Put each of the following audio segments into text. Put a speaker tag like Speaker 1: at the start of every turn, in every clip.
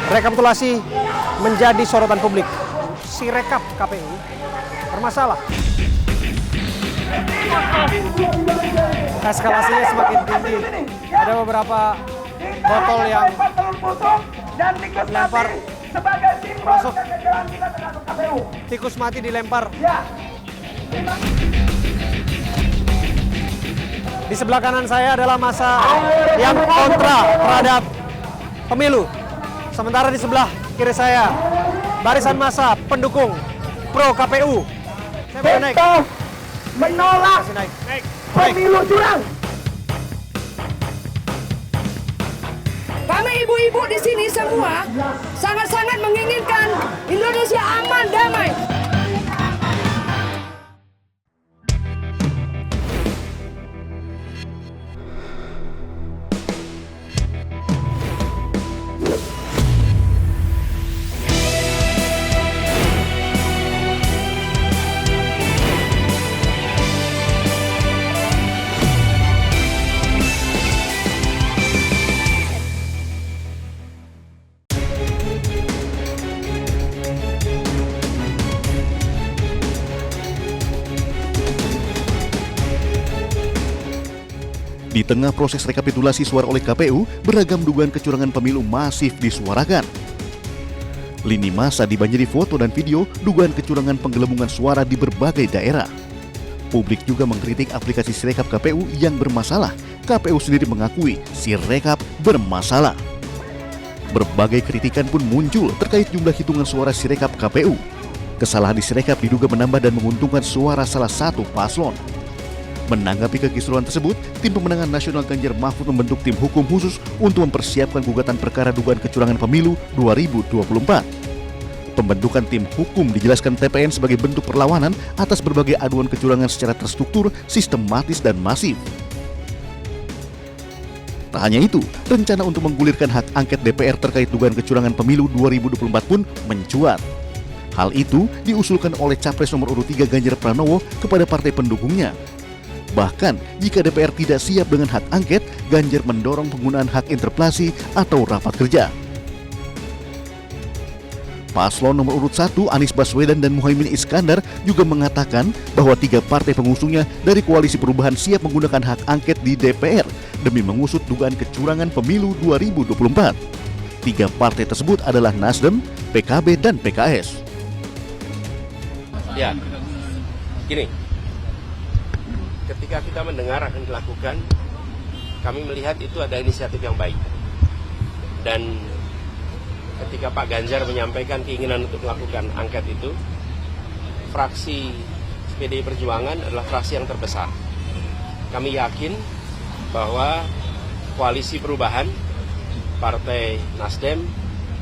Speaker 1: Rekapitulasi menjadi sorotan publik. Sirekap KPU bermasalah. Eskalasinya semakin tinggi. Ada beberapa botol yang dilempar masuk. Tikus mati dilempar. Di sebelah kanan saya adalah massa yang kontra terhadap pemilu. Sementara di sebelah kiri saya barisan massa pendukung pro KPU.
Speaker 2: Kita menolak pemilu curang.
Speaker 3: Kami ibu-ibu di sini semua sangat-sangat menginginkan Indonesia aman, damai.
Speaker 4: Di tengah proses rekapitulasi suara oleh KPU, beragam dugaan kecurangan pemilu masif disuarakan. Lini massa dibanjiri foto dan video dugaan kecurangan penggelembungan suara di berbagai daerah. Publik juga mengkritik aplikasi Sirekap KPU yang bermasalah. KPU sendiri mengakui Sirekap bermasalah. Berbagai kritikan pun muncul terkait jumlah hitungan suara Sirekap KPU. Kesalahan di Sirekap diduga menambah dan menguntungkan suara salah satu paslon. Menanggapi kekisruhan tersebut, Tim Pemenangan Nasional Ganjar Mahfud membentuk tim hukum khusus untuk mempersiapkan gugatan perkara dugaan kecurangan pemilu 2024. Pembentukan tim hukum dijelaskan TPN sebagai bentuk perlawanan atas berbagai aduan kecurangan secara terstruktur, sistematis, dan masif. Tak hanya itu, rencana untuk menggulirkan hak angket DPR terkait dugaan kecurangan pemilu 2024 pun mencuat. Hal itu diusulkan oleh Capres nomor urut 3 Ganjar Pranowo kepada partai pendukungnya. Bahkan, jika DPR tidak siap dengan hak angket, Ganjar mendorong penggunaan hak interpelasi atau rapat kerja. Paslon nomor urut 1 Anies Baswedan dan Muhaimin Iskandar juga mengatakan bahwa 3 partai pengusungnya dari Koalisi Perubahan siap menggunakan hak angket di DPR demi mengusut dugaan kecurangan pemilu 2024. 3 partai tersebut adalah Nasdem, PKB, dan PKS.
Speaker 5: Ya, gini. Ketika kita mendengar akan dilakukan, kami melihat itu ada inisiatif yang baik. Dan ketika Pak Ganjar menyampaikan keinginan untuk melakukan angket itu, fraksi PDI Perjuangan adalah fraksi yang terbesar. Kami yakin bahwa Koalisi Perubahan, Partai Nasdem,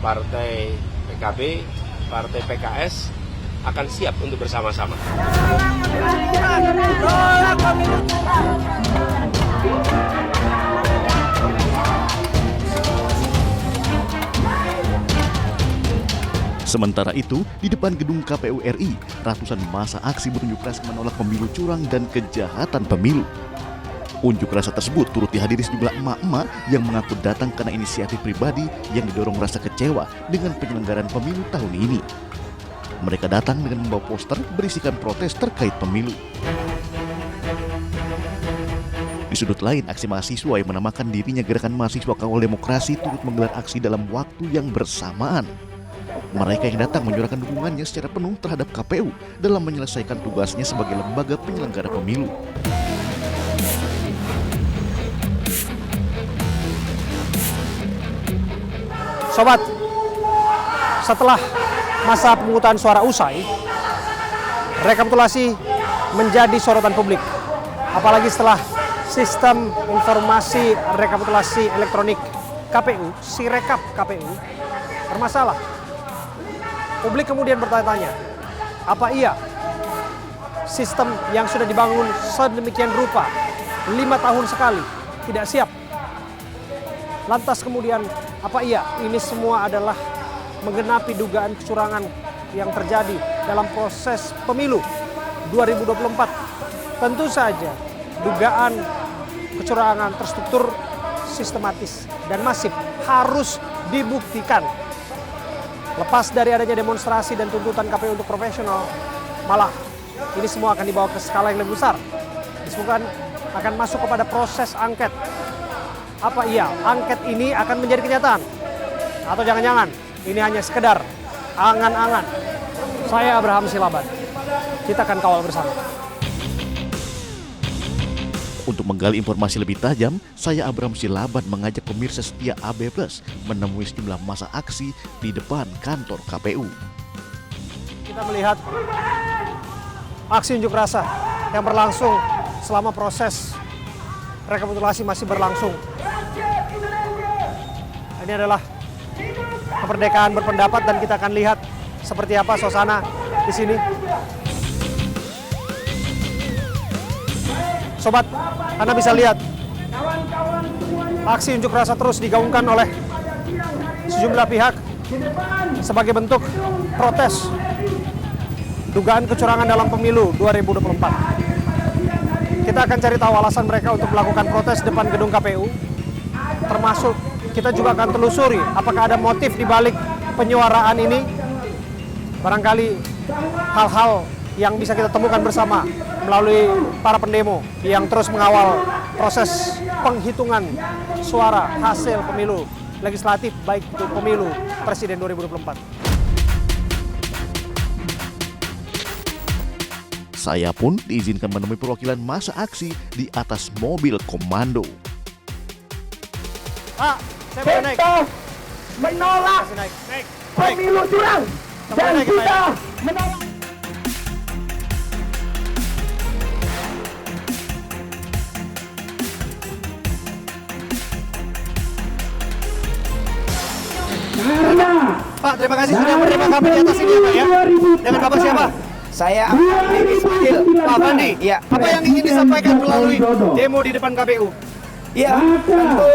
Speaker 5: Partai PKB, Partai PKS akan siap untuk bersama-sama.
Speaker 4: Sementara itu, di depan gedung KPU RI, ratusan massa aksi berunjuk rasa menolak pemilu curang dan kejahatan pemilu. Unjuk rasa tersebut turut dihadiri sejumlah emak-emak yang mengaku datang karena inisiatif pribadi yang didorong rasa kecewa dengan penyelenggaraan pemilu tahun ini. Mereka datang dengan membawa poster berisikan protes terkait pemilu. Di sudut lain, aksi mahasiswa yang menamakan dirinya Gerakan Mahasiswa Kawal Demokrasi turut menggelar aksi dalam waktu yang bersamaan. Mereka yang datang menyuarakan dukungannya secara penuh terhadap KPU dalam menyelesaikan tugasnya sebagai lembaga penyelenggara pemilu.
Speaker 1: Sobat, setelah masa pemungutan suara usai, rekapitulasi menjadi sorotan publik. Apalagi setelah sistem informasi rekapitulasi elektronik KPU, Sirekap KPU, bermasalah. Publik kemudian bertanya-tanya, apa iya sistem yang sudah dibangun sedemikian rupa 5 tahun sekali tidak siap? Lantas kemudian, apa iya ini semua adalah menggenapi dugaan kecurangan yang terjadi dalam proses pemilu 2024. Tentu saja dugaan kecurangan terstruktur, sistematis, dan masif harus dibuktikan. lepas dari adanya demonstrasi dan tuntutan KPU untuk profesional, malah ini semua akan dibawa ke skala yang lebih besar. Disebutkan akan masuk kepada proses angket. Apa iya angket ini akan menjadi kenyataan? Atau jangan-jangan ini hanya sekedar angan-angan? Saya Abraham Silaban. Kita akan kawal bersama.
Speaker 4: Untuk menggali informasi lebih tajam, saya Abraham Silaban mengajak pemirsa setia AB+ menemui sejumlah massa aksi di depan kantor KPU.
Speaker 1: Kita melihat aksi unjuk rasa yang berlangsung selama proses rekapitulasi masih berlangsung. Ini adalah kemerdekaan berpendapat dan kita akan lihat seperti apa suasana di sini. Sobat, Anda bisa lihat aksi unjuk rasa terus digaungkan oleh sejumlah pihak sebagai bentuk protes dugaan kecurangan dalam pemilu 2024. Kita akan cari tahu alasan mereka untuk melakukan protes depan gedung KPU. Termasuk kita juga akan telusuri apakah ada motif di balik penyuaraan ini. Barangkali hal-hal yang bisa kita temukan bersama melalui para pendemo yang terus mengawal proses penghitungan suara hasil pemilu legislatif baik itu pemilu presiden 2024.
Speaker 4: Saya pun diizinkan menemui perwakilan massa aksi di atas mobil komando.
Speaker 1: Pak, saya boleh naik?
Speaker 2: Kita menolak
Speaker 1: Naik.
Speaker 2: pemilu curang dan
Speaker 1: naik,
Speaker 2: kita menolak. Karena
Speaker 1: Pak, terima kasih sudah menerima kami di atas ini ya Pak ya. Dengan Bapak siapa?
Speaker 6: Saya Andi Ismail.
Speaker 1: Pak Fandi.
Speaker 6: Iya.
Speaker 1: Apa yang ingin disampaikan melalui demo di depan KPU?
Speaker 6: Ya, tentu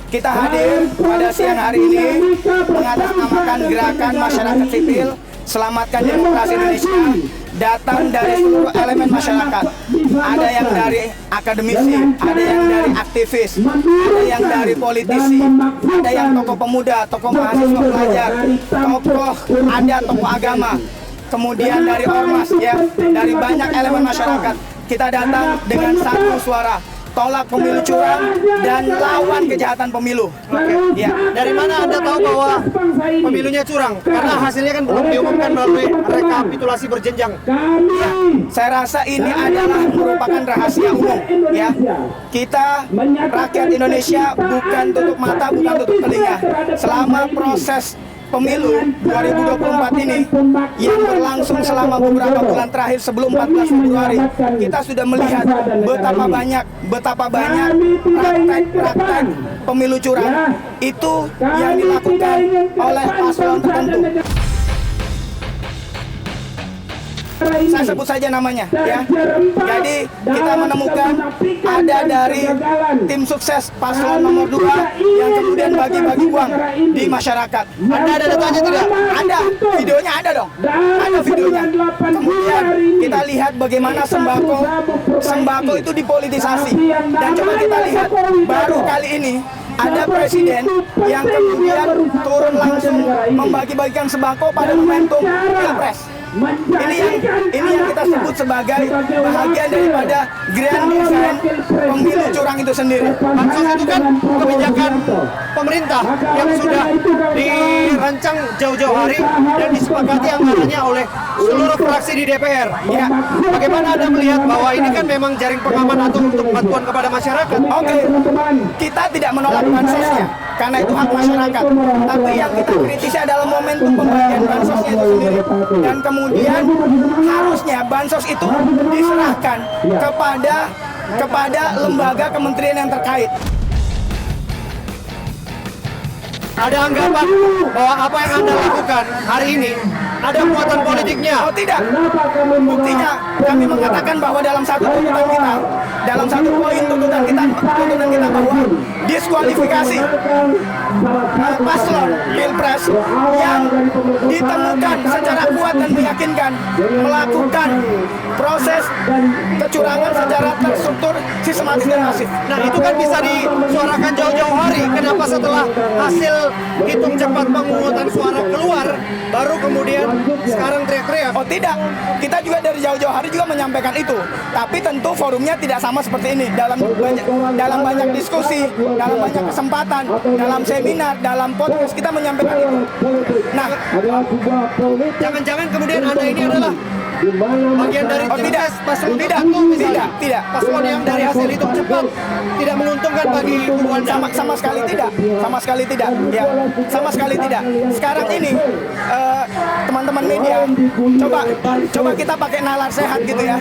Speaker 6: kita hadir pada siang hari ini mengatasnamakan gerakan masyarakat sipil Selamatkan Demokrasi Indonesia, datang dari seluruh elemen masyarakat. Ada yang dari akademisi, ada yang dari aktivis, ada yang dari politisi, ada yang tokoh pemuda, tokoh mahasiswa pelajar, tokoh agama, kemudian dari ormas, ya, dari banyak elemen masyarakat. Kita datang dengan satu suara, tolak pemilu curang dan lawan kejahatan pemilu.
Speaker 1: Ya, dari mana Anda tahu bahwa pemilunya curang? Karena hasilnya kan belum diumumkan melalui rekapitulasi berjenjang.
Speaker 6: Ya, saya rasa ini adalah merupakan rahasia umum. Ya, kita rakyat Indonesia bukan tutup mata, bukan tutup telinga. Selama proses pemilu 2024 ini yang berlangsung selama beberapa bulan terakhir sebelum 14 Februari, kita sudah melihat betapa banyak praktek pemilu curang itu yang dilakukan oleh paslon tertentu. Saya sebut saja namanya, ya. Jadi kita menemukan ada dari tim sukses paslon nomor 2 yang kemudian bagi-bagi uang di masyarakat.
Speaker 1: Anda ada datanya tidak?
Speaker 6: Ada, videonya ada dong. Ada videonya. Kemudian kita lihat bagaimana sembako itu dipolitisasi. Dan coba kita lihat baru kali ini ada presiden yang kemudian turun langsung membagi-bagikan sembako pada momentum Pilpres. Ini yang kita sebut sebagai bahagian daripada grand design pemilu curang itu sendiri.
Speaker 1: Bansos itu kan kebijakan pemerintah yang sudah dirancang jauh-jauh hari dan disepakati anggarannya oleh seluruh fraksi di DPR.
Speaker 6: Ya,
Speaker 1: Bagaimana Anda melihat bahwa ini kan memang jaring pengaman atau untuk bantuan kepada masyarakat?
Speaker 6: oke, kita tidak menolak bansosnya karena itu hak masyarakat. Tapi yang kita kritisi adalah momentum pembagian bansosnya itu sendiri. Dan kemudian harusnya bansos itu diserahkan kepada lembaga kementerian yang terkait.
Speaker 1: Ada anggapan bahwa apa yang Anda lakukan hari ini ada muatan politiknya.
Speaker 6: Oh tidak. Buktinya kami mengatakan bahwa dalam satu tuntutan kita, dalam satu poin tuntutan kita bahwa diskualifikasi paslon pilpres yang ditemukan secara kuat dan meyakinkan melakukan proses kecurangan secara terstruktur, sistematis dan masif.
Speaker 1: Nah itu kan bisa disuarakan jauh-jauh hari. Kenapa setelah hasil hitung cepat pemungutan suara keluar, baru kemudian sekarang teriak-teriak?
Speaker 6: Oh tidak, kita juga dari jauh-jauh hari juga menyampaikan itu. Tapi tentu forumnya tidak sama seperti ini. Dalam banyak diskusi, dalam banyak kesempatan, dalam seminar, dalam podcast kita menyampaikan itu. Nah,
Speaker 1: Jangan-jangan kemudian Anda ini adalah bagian dari
Speaker 6: oh tidak,
Speaker 1: paslon
Speaker 6: tidak,
Speaker 1: tertentu misalnya.
Speaker 6: tidak.
Speaker 1: Paslon yang dari hasil hitung cepat tidak menguntungkan bagi kubu Anda.
Speaker 6: Sama sekali tidak, ya, sama sekali tidak. Sekarang ini teman-teman media, coba kita pakai nalar sehat gitu ya.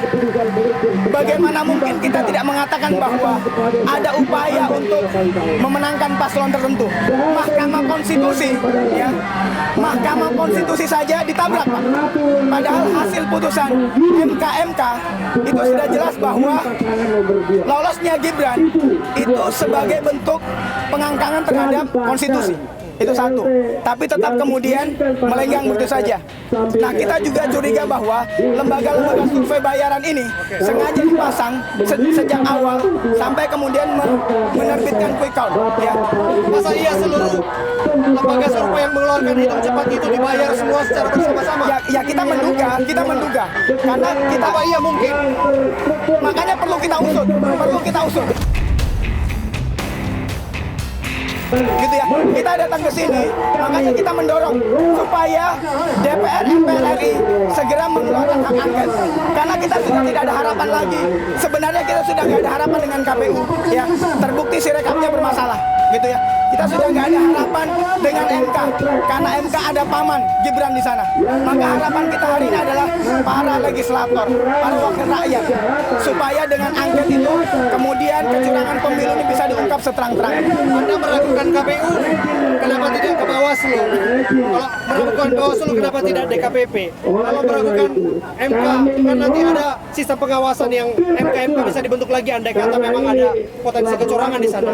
Speaker 6: Bagaimana mungkin kita tidak mengatakan bahwa ada upaya untuk memenangkan paslon tertentu? Mahkamah Konstitusi, ya, Mahkamah Konstitusi saja ditabrak, Pak. Padahal hasil putusan MK itu sudah jelas bahwa lolosnya Gibran itu sebagai bentuk pengangkangan terhadap konstitusi. Itu satu. Tapi tetap kemudian melenggang begitu saja. Nah, kita juga curiga bahwa lembaga-lembaga survei bayaran ini sengaja dipasang sejak awal sampai kemudian menerbitkan quick count. Ya.
Speaker 1: Masa iya seluruh lembaga survei yang mengeluarkan hitung cepat itu dibayar semua secara bersama-sama?
Speaker 6: Ya kita menduga. Karena kita
Speaker 1: Apa iya mungkin?
Speaker 6: makanya perlu kita usut. Gitu ya, kita datang ke sini, makanya kita mendorong supaya DPR MPR RI segera mengeluarkan hak angket, karena kita sudah tidak ada harapan lagi. Sebenarnya kita sudah tidak ada harapan dengan KPU, ya, terbukti sirekapnya bermasalah, gitu ya. Kita sudah nggak ada harapan dengan MK, karena MK ada paman Gibran di sana. Maka harapan kita hari ini adalah para legislator, para wakil rakyat, supaya dengan angket itu kemudian kecurangan pemilu ini bisa diungkap seterang-terangnya.
Speaker 1: Anda meragukan KPU, kenapa tidak ke Bawaslu? Kalau meragukan Bawaslu, kenapa tidak DKPP? Kalau meragukan MK, kan nanti ada sistem pengawasan yang MK bisa dibentuk lagi andai kata memang ada potensi kecurangan di sana.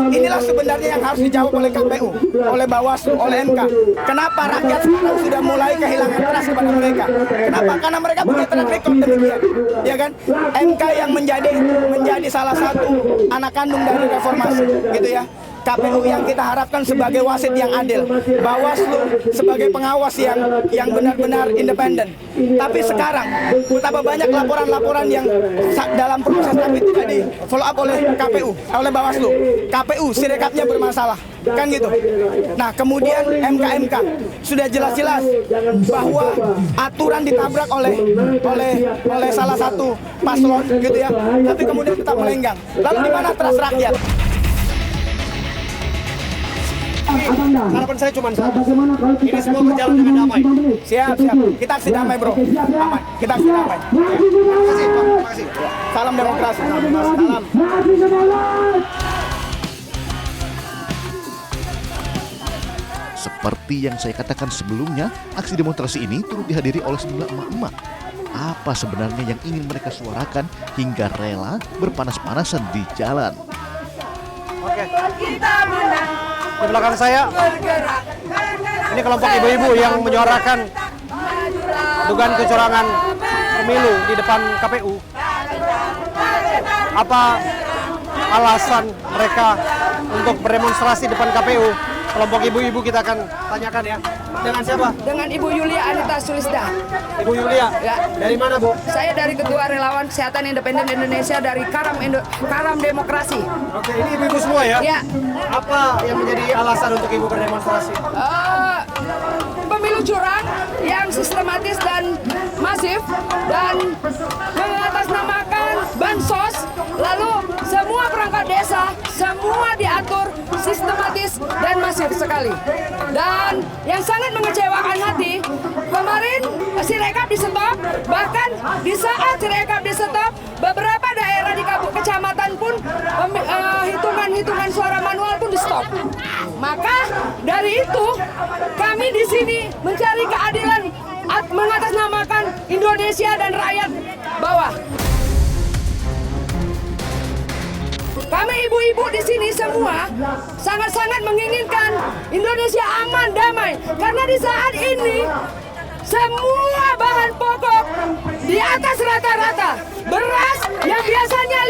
Speaker 6: Inilah sebenarnya yang harus dijawab oleh KPU, oleh Bawaslu, oleh MK. Kenapa rakyat sekarang sudah mulai kehilangan trust kepada mereka? Kenapa? Karena mereka punya track record demikian, ya kan? MK yang menjadi salah satu anak kandung dari reformasi, gitu ya. KPU yang kita harapkan sebagai wasit yang adil, Bawaslu sebagai pengawas yang benar-benar independen. Tapi sekarang betapa banyak laporan-laporan yang dalam proses tapi tidak di follow up oleh KPU, oleh Bawaslu. KPU sirekapnya bermasalah, kan gitu. Nah, kemudian MK sudah jelas-jelas bahwa aturan ditabrak oleh salah satu paslon, gitu ya. Tapi kemudian tetap melenggang. Lalu di mana trust rakyat?
Speaker 1: Harapan saya cuma satu. Ini semua berjalan dengan damai.
Speaker 6: Siap. Kita aksi damai, bro. Aman. Kita aksi damai.
Speaker 1: Terima kasih, Pak. Terima kasih.
Speaker 6: Salam demokrasi. Salam.
Speaker 4: Seperti yang saya katakan sebelumnya, aksi demonstrasi ini turut dihadiri oleh sejumlah emak-emak. Apa sebenarnya yang ingin mereka suarakan hingga rela berpanas-panasan di jalan?
Speaker 1: Oke. Di belakang saya, ini kelompok ibu-ibu yang menyuarakan dugaan kecurangan pemilu di depan KPU. Apa alasan mereka untuk berdemonstrasi di depan KPU? Kelompok ibu-ibu kita akan tanyakan ya. Dengan siapa?
Speaker 3: Dengan Ibu Yulia Anita Sulisda.
Speaker 1: Ibu Yulia.
Speaker 3: Ya.
Speaker 1: Dari mana, Bu?
Speaker 3: Saya dari Ketua Relawan Kesehatan Independen Indonesia dari Karam Demokrasi.
Speaker 1: Oke, ini ibu-ibu semua ya?
Speaker 3: Ya.
Speaker 1: Apa yang menjadi alasan untuk ibu berdemonstrasi?
Speaker 3: Pemilu curang yang sistematis dan masif dan mengatasnamakan bansos, lalu semua perangkat desa, semua diatur sistematis dan masif sekali. Dan yang sangat mengecewakan hati, kemarin Sirekap di-stop, bahkan di saat Sirekap di-stop, beberapa daerah di kecamatan pun hitungan suara manual pun di-stop. Maka dari itu Kami di sini mencari keadilan mengatasnamakan Indonesia dan rakyat bawah. Kami ibu-ibu di sini semua sangat-sangat menginginkan Indonesia aman, damai. Karena di saat ini semua bahan pokok di atas rata-rata. Beras yang biasanya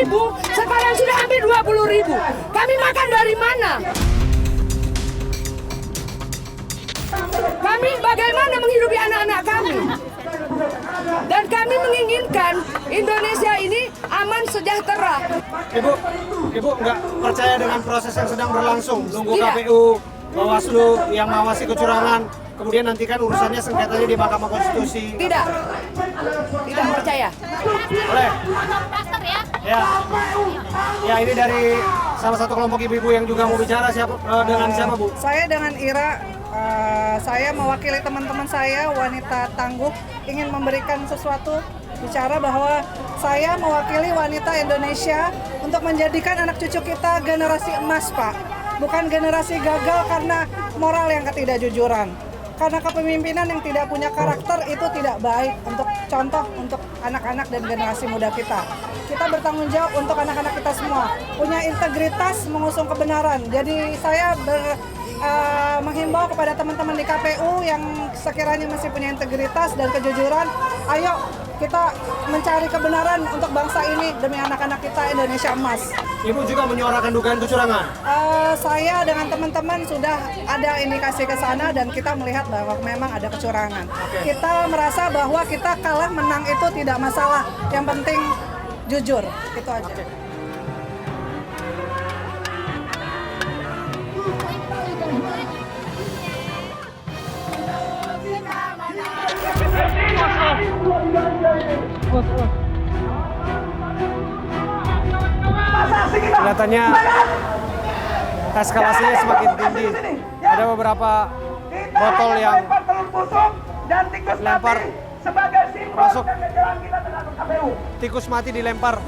Speaker 3: 15.000 sekarang sudah hampir 20.000. Kami makan dari mana? Kami bagaimana menghidupi anak-anak kami? Dan kami menginginkan Indonesia ini aman sejahtera.
Speaker 1: Ibu nggak percaya dengan proses yang sedang berlangsung? Nunggu
Speaker 3: Tidak.
Speaker 1: KPU, Bawaslu yang mengawasi kecurangan, kemudian nantikan urusannya sengketanya di Mahkamah Konstitusi.
Speaker 3: Tidak percaya.
Speaker 1: Boleh? Ya ini dari salah satu kelompok ibu-ibu yang juga mau bicara dengan siapa Bu?
Speaker 7: Saya dengan Ira, saya mewakili teman-teman saya, wanita tangguh, ingin memberikan sesuatu, bicara bahwa saya mewakili wanita Indonesia untuk menjadikan anak cucu kita generasi emas, Pak. Bukan generasi gagal karena moral yang ketidakjujuran. Karena kepemimpinan yang tidak punya karakter itu tidak baik untuk contoh untuk anak-anak dan generasi muda kita. Kita bertanggung jawab untuk anak-anak kita semua, punya integritas mengusung kebenaran. Jadi saya menghimbau kepada teman-teman di KPU yang sekiranya masih punya integritas dan kejujuran, ayo kita mencari kebenaran untuk bangsa ini demi anak-anak kita Indonesia emas.
Speaker 1: Ibu juga menyuarakan dugaan kecurangan?
Speaker 7: Saya dengan teman-teman sudah ada indikasi ke sana dan kita melihat bahwa memang ada kecurangan. Kita merasa bahwa kita kalah menang itu tidak masalah, yang penting jujur, itu aja.
Speaker 1: Kelihatannya eskalasinya semakin tinggi. Ada beberapa botol yang lempar masuk. Tikus mati dilempar.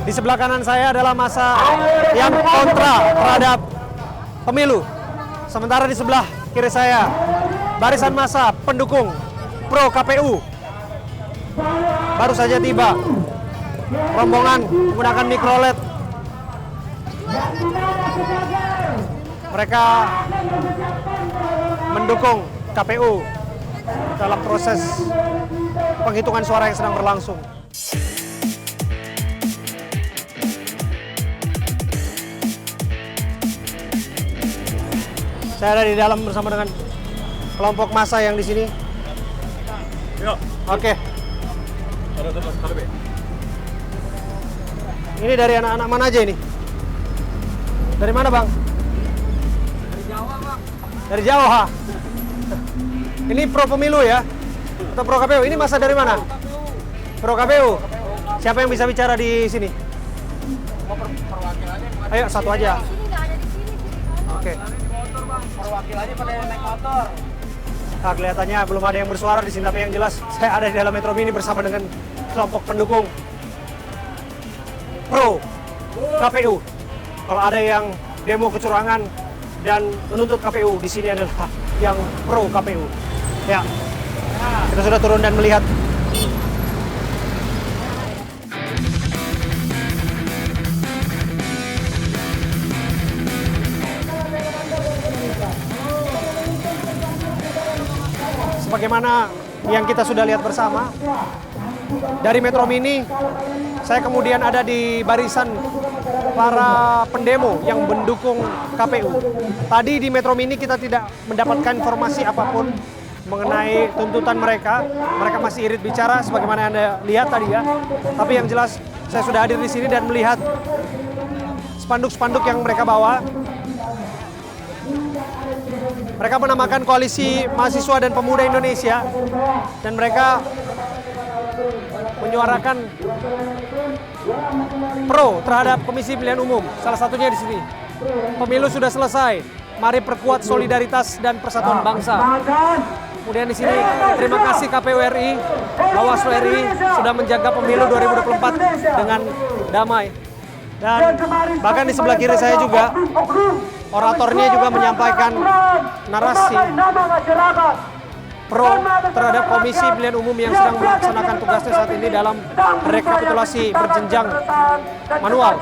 Speaker 1: Di sebelah kanan saya adalah masa yang kontra terhadap pemilu. Sementara di sebelah kiri saya, barisan massa pendukung pro KPU. Baru saja tiba. Rombongan menggunakan mikrolet. Mereka mendukung KPU dalam proses penghitungan suara yang sedang berlangsung. Saya ada di dalam bersama dengan kelompok massa yang di sini. Oke. Ini dari anak-anak mana aja ini? Dari mana, Bang? Dari Jawa, Bang. Dari Jawa. Ini pro pemilu ya? Atau pro KPU? Ini massa dari mana? Pro KPU. Siapa yang bisa bicara di sini? Ayo, satu aja. Oke.
Speaker 6: Perwakilannya pada naik motor.
Speaker 1: Nah, kelihatannya belum ada yang bersuara di sini, tapi yang jelas saya ada di dalam Metro Mini bersama dengan kelompok pendukung pro KPU. Kalau ada yang demo kecurangan dan menuntut KPU, di sini adalah yang pro KPU. Ya, kita sudah turun dan melihat. Sebagaimana yang kita sudah lihat bersama, dari Metro Mini, saya kemudian ada di barisan para pendemo yang mendukung KPU. Tadi di Metro Mini kita tidak mendapatkan informasi apapun mengenai tuntutan mereka. Mereka masih irit bicara sebagaimana Anda lihat tadi ya. Tapi yang jelas saya sudah hadir di sini dan melihat spanduk-spanduk yang mereka bawa. Mereka menamakan Koalisi Mahasiswa dan Pemuda Indonesia dan mereka menyuarakan pro terhadap Komisi Pemilihan Umum. Salah satunya di sini. Pemilu sudah selesai. Mari perkuat solidaritas dan persatuan bangsa. Kemudian di sini terima kasih KPU RI, Bawaslu RI sudah menjaga pemilu 2024 dengan damai. Dan bahkan di sebelah kiri saya juga oratornya juga menyampaikan narasi pro terhadap Komisi Pemilihan Umum yang sedang melaksanakan tugasnya saat ini dalam rekapitulasi berjenjang manual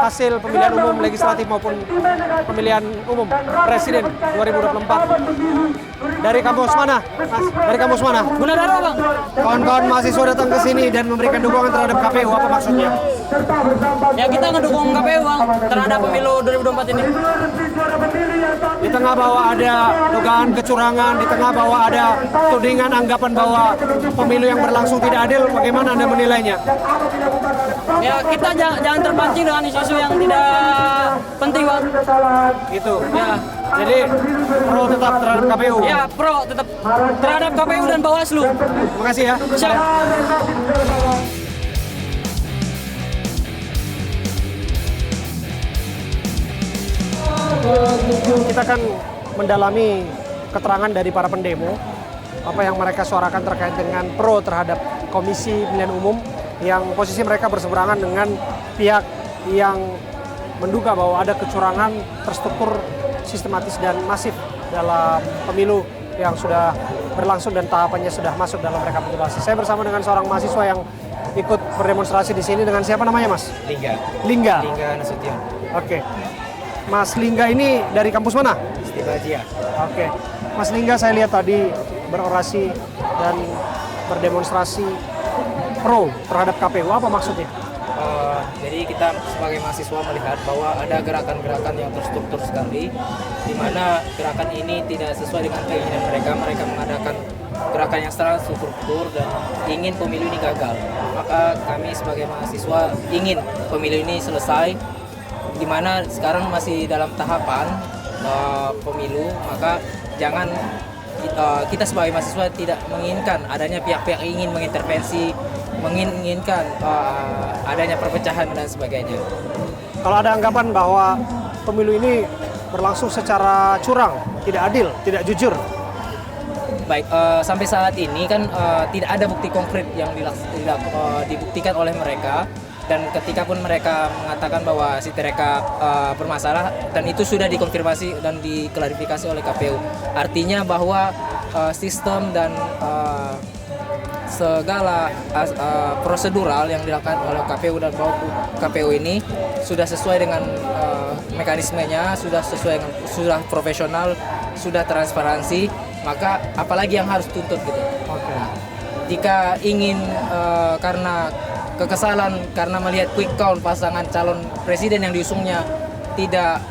Speaker 1: hasil pemilihan umum legislatif maupun pemilihan umum presiden 2024. Dari kampus mana? Mas, dari kampus mana?
Speaker 8: Gunadharma, Bang.
Speaker 1: Kawan-kawan mahasiswa datang ke sini dan memberikan dukungan terhadap KPU, apa maksudnya?
Speaker 8: Ya, kita ngedukung KPU, Bang, terhadap pemilu 2024 ini.
Speaker 1: Di tengah bahwa ada dugaan kecurangan, di tengah bahwa ada tudingan anggapan bahwa pemilu yang berlangsung tidak adil, bagaimana Anda menilainya?
Speaker 8: Ya, kita jangan terpancing dengan isu-isu yang tidak penting, Bang.
Speaker 1: Gitu.
Speaker 8: Ya,
Speaker 1: Jadi pro tetap terhadap KPU.
Speaker 8: ya pro tetap terhadap KPU dan Bawaslu.
Speaker 1: Terima kasih ya.
Speaker 8: Siap.
Speaker 1: Kita akan mendalami keterangan dari para pendemo, apa yang mereka suarakan terkait dengan pro terhadap Komisi Pemilihan Umum yang posisi mereka berseberangan dengan pihak yang menduga bahwa ada kecurangan terstruktur, sistematis dan masif dalam pemilu yang sudah berlangsung dan tahapannya sudah masuk dalam rekapitulasi. Saya bersama dengan seorang mahasiswa yang ikut berdemonstrasi di sini. Dengan siapa namanya, Mas?
Speaker 6: Lingga
Speaker 1: Lingga.
Speaker 6: Nasution,
Speaker 1: Oke. Mas Lingga ini dari kampus mana?
Speaker 6: Istibajia.
Speaker 1: Oke. Mas Lingga saya lihat tadi berorasi dan berdemonstrasi pro terhadap KPU. Apa maksudnya?
Speaker 9: Jadi kita sebagai mahasiswa melihat bahwa ada gerakan-gerakan yang terstruktur sekali, di mana gerakan ini tidak sesuai dengan keinginan mereka. Mereka mengadakan gerakan yang secara struktur dan ingin pemilu ini gagal. Maka kami sebagai mahasiswa ingin pemilu ini selesai, di mana sekarang masih dalam tahapan pemilu. Maka jangan kita sebagai mahasiswa tidak menginginkan adanya pihak-pihak ingin mengintervensi, menginginkan adanya perpecahan dan sebagainya.
Speaker 1: Kalau ada anggapan bahwa pemilu ini berlangsung secara curang, tidak adil, tidak jujur.
Speaker 9: Baik, sampai saat ini kan tidak ada bukti konkret yang dibuktikan oleh mereka, dan ketika pun mereka mengatakan bahwa Sirekap bermasalah, dan itu sudah dikonfirmasi dan diklarifikasi oleh KPU. Artinya bahwa sistem dan segala prosedural yang dilakukan oleh KPU dan KPU ini sudah sesuai dengan mekanismenya, sudah profesional, sudah transparansi. Maka apalagi yang harus tuntut gitu.
Speaker 1: Oke.
Speaker 9: Jika ingin karena kekesalan karena melihat quick count pasangan calon presiden yang diusungnya tidak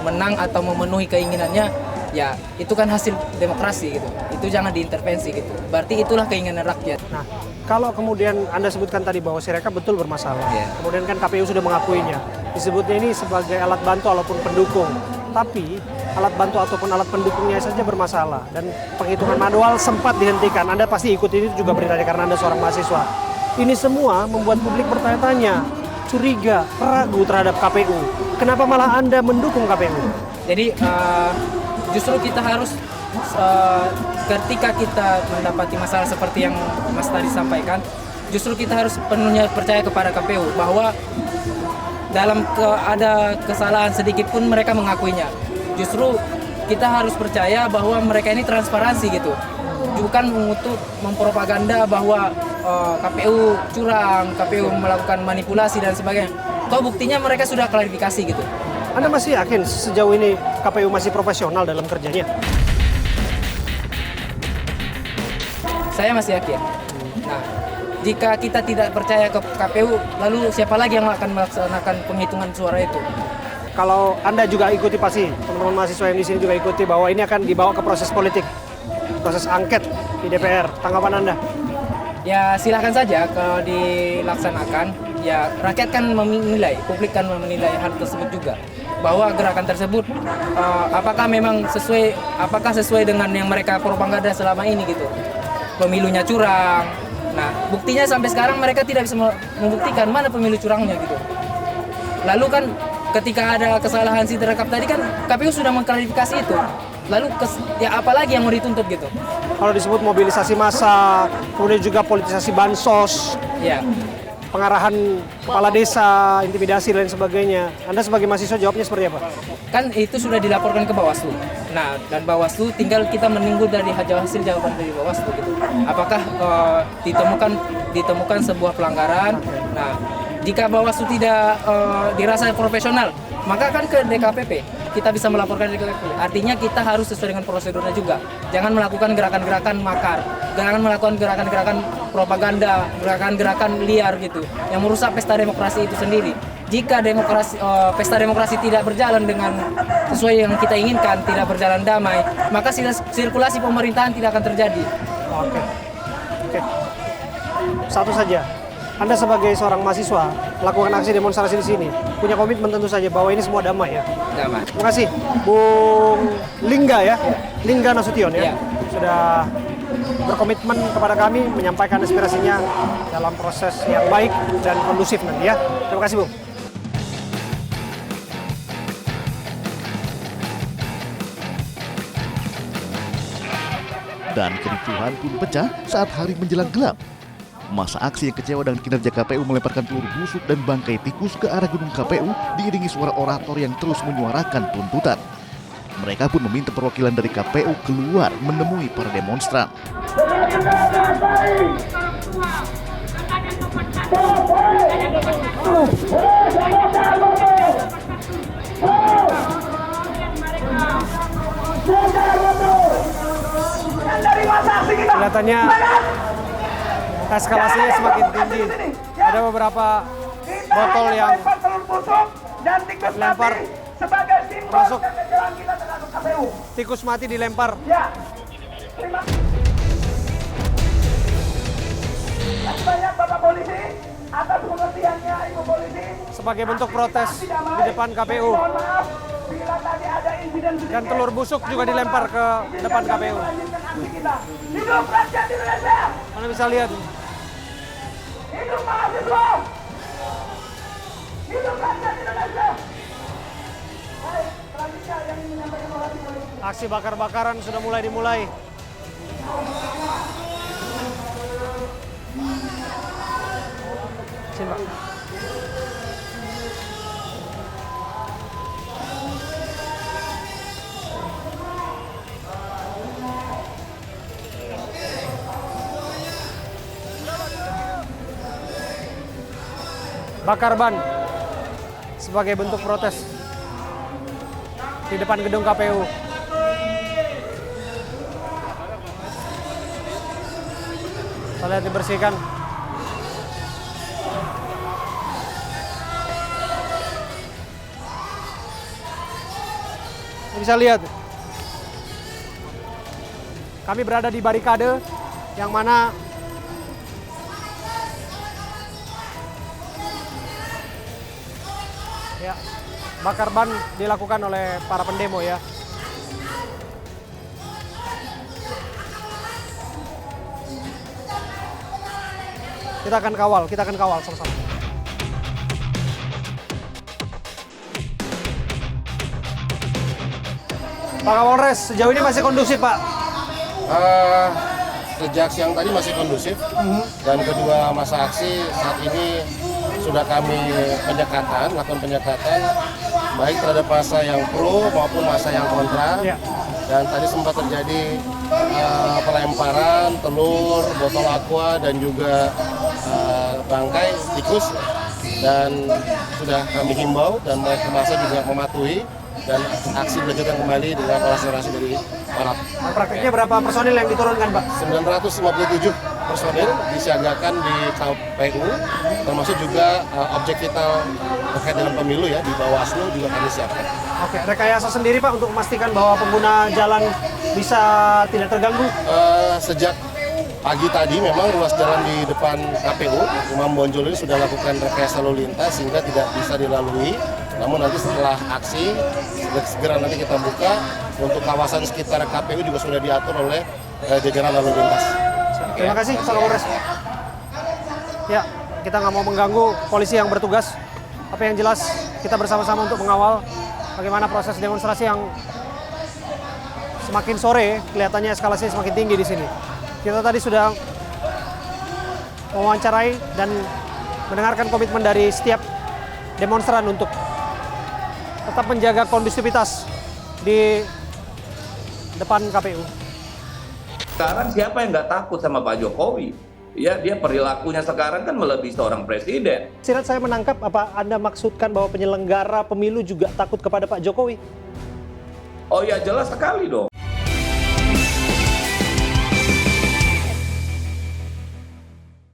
Speaker 9: menang atau memenuhi keinginannya, ya itu kan hasil demokrasi gitu. Itu jangan diintervensi gitu. Berarti itulah keinginan rakyat.
Speaker 1: Nah, kalau kemudian Anda sebutkan tadi bahwa Sirekap betul bermasalah, kemudian kan KPU sudah mengakuinya, disebutnya ini sebagai alat bantu ataupun pendukung. Tapi alat bantu ataupun alat pendukungnya saja bermasalah dan penghitungan manual sempat dihentikan. Anda pasti ikut ini juga beritanya karena Anda seorang mahasiswa. Ini semua membuat publik bertanya-tanya, curiga, ragu terhadap KPU. Kenapa malah Anda mendukung KPU?
Speaker 9: Jadi justru kita harus ketika kita mendapati masalah seperti yang Mas tadi sampaikan, justru kita harus penuhnya percaya kepada KPU bahwa dalam ada kesalahan sedikit pun mereka mengakuinya. Justru kita harus percaya bahwa mereka ini transparansi gitu. Bukan mengutuk, mempropaganda bahwa KPU curang, KPU melakukan manipulasi dan sebagainya. Toh buktinya mereka sudah klarifikasi gitu.
Speaker 1: Anda masih yakin sejauh ini KPU masih profesional dalam kerjanya?
Speaker 9: Saya masih yakin. Nah, jika kita tidak percaya ke KPU, lalu siapa lagi yang akan melaksanakan penghitungan suara itu?
Speaker 1: Kalau Anda juga ikuti, pasti teman-teman mahasiswa yang di sini juga ikuti bahwa ini akan dibawa ke proses politik, proses angket di DPR. Tanggapan Anda?
Speaker 9: Ya silakan saja kalau dilaksanakan. Ya rakyat kan menilai, publik kan menilai hal tersebut juga. Bahwa gerakan tersebut apakah memang sesuai dengan yang mereka propaganda selama ini gitu. Pemilunya curang, Nah, buktinya sampai sekarang mereka tidak bisa membuktikan mana pemilu curangnya gitu. Lalu kan ketika ada kesalahan Sirekap tadi kan KPU sudah mengklarifikasi itu. Lalu ya apalagi yang mau dituntut gitu?
Speaker 1: Kalau disebut mobilisasi massa, kemudian juga politisasi bansos,
Speaker 9: Ya.
Speaker 1: pengarahan kepala desa, intimidasi dan lain sebagainya. Anda sebagai mahasiswa jawabnya seperti apa?
Speaker 9: Kan itu sudah dilaporkan ke Bawaslu. Nah, dan Bawaslu tinggal kita menunggu dari hasil jawaban dari Bawaslu gitu. Apakah ditemukan sebuah pelanggaran? Nah, jika Bawaslu tidak dirasa profesional, maka kan ke DKPP kita bisa melaporkan DKPP. Artinya kita harus sesuai dengan prosedurnya juga. Jangan melakukan gerakan-gerakan makar, jangan melakukan gerakan-gerakan propaganda, gerakan-gerakan liar gitu yang merusak pesta demokrasi itu sendiri. Jika pesta demokrasi tidak berjalan dengan sesuai yang kita inginkan, tidak berjalan damai, maka sirkulasi pemerintahan tidak akan terjadi.
Speaker 1: Oke. Satu saja. Anda sebagai seorang mahasiswa melakukan aksi demonstrasi di sini, punya komitmen tentu saja bahwa ini semua damai ya.
Speaker 9: Damai.
Speaker 1: Terima kasih, Bung Lingga ya, Lingga Nasution ya, sudah berkomitmen kepada kami menyampaikan aspirasinya dalam proses yang baik dan kondusif nanti ya. Terima kasih, Bung.
Speaker 4: Dan kericuhan pun pecah saat hari menjelang gelap. Masa aksi yang kecewa dengan kinerja KPU melemparkan peluru busuk dan bangkai tikus ke arah gedung KPU diiringi suara orator yang terus menyuarakan tuntutan. Mereka pun meminta perwakilan dari KPU keluar menemui para demonstran.
Speaker 1: Kelihatannya eskalasinya semakin tinggi. Ada beberapa botol yang dilempar, termasuk tikus mati dilempar.
Speaker 2: Banyak Bapak Polisi atas pengertiannya Ibu Polisi.
Speaker 1: Sebagai bentuk protes di depan KPU.
Speaker 2: Bila tadi ada insiden
Speaker 1: Dan telur busuk juga dilempar ke depan KPU.
Speaker 2: hidup rakyat Indonesia.
Speaker 1: Anda bisa lihat.
Speaker 2: Hidup mahasiswa. Hidup rakyat Indonesia. Baik, selanjutnya yang menyampaikan orasi politik.
Speaker 1: Aksi bakar-bakaran sudah mulai dimulai. Sini, Pak. Bakar ban sebagai bentuk protes di depan gedung KPU. Kita lihat dibersihkan. Bisa lihat, kami berada di barikade yang mana ya, bakar ban dilakukan oleh para pendemo ya. Kita akan kawal sama-sama. Pak Kapolres, sejauh ini masih kondusif, Pak?
Speaker 10: Sejak siang tadi masih kondusif, dan kedua masa aksi saat ini sudah kami lakukan penyekatan, baik terhadap masa yang pro maupun masa yang kontra.
Speaker 1: Ya.
Speaker 10: Dan tadi sempat terjadi pelemparan telur, botol aqua, dan juga bangkai tikus. Dan sudah kami himbau dan mereka masa juga mematuhi. Dan aksi dilanjutkan kembali dengan orasi dari para.
Speaker 1: Praktiknya berapa personil yang diturunkan, Pak?
Speaker 10: 957 personil disiagakan di KPU, termasuk juga objek vital terkait dengan pemilu ya, di Bawaslu juga kami siapkan.
Speaker 1: Oke, rekayasa sendiri Pak untuk memastikan bahwa pengguna jalan bisa tidak terganggu?
Speaker 10: Sejak pagi tadi memang ruas jalan di depan KPU, Imam Bonjol ini sudah lakukan rekayasa lalu lintas sehingga tidak bisa dilalui. Namun nanti setelah aksi, segera nanti kita buka, untuk kawasan sekitar KPU juga sudah diatur oleh jajaran lalu lintas.
Speaker 1: Terima kasih Pak Kapolres. Ya, kita nggak mau mengganggu polisi yang bertugas. Tapi yang jelas kita bersama-sama untuk mengawal bagaimana proses demonstrasi yang semakin sore kelihatannya eskalasi semakin tinggi di sini. Kita tadi sudah mewawancarai dan mendengarkan komitmen dari setiap demonstran untuk tetap menjaga kondusivitas di depan KPU.
Speaker 11: Sekarang siapa yang nggak takut sama Pak Jokowi? Ya, dia perilakunya sekarang kan melebihi seorang presiden.
Speaker 1: Sirat saya menangkap, apa Anda maksudkan bahwa penyelenggara pemilu juga takut kepada Pak Jokowi?
Speaker 11: Oh ya, jelas sekali dong.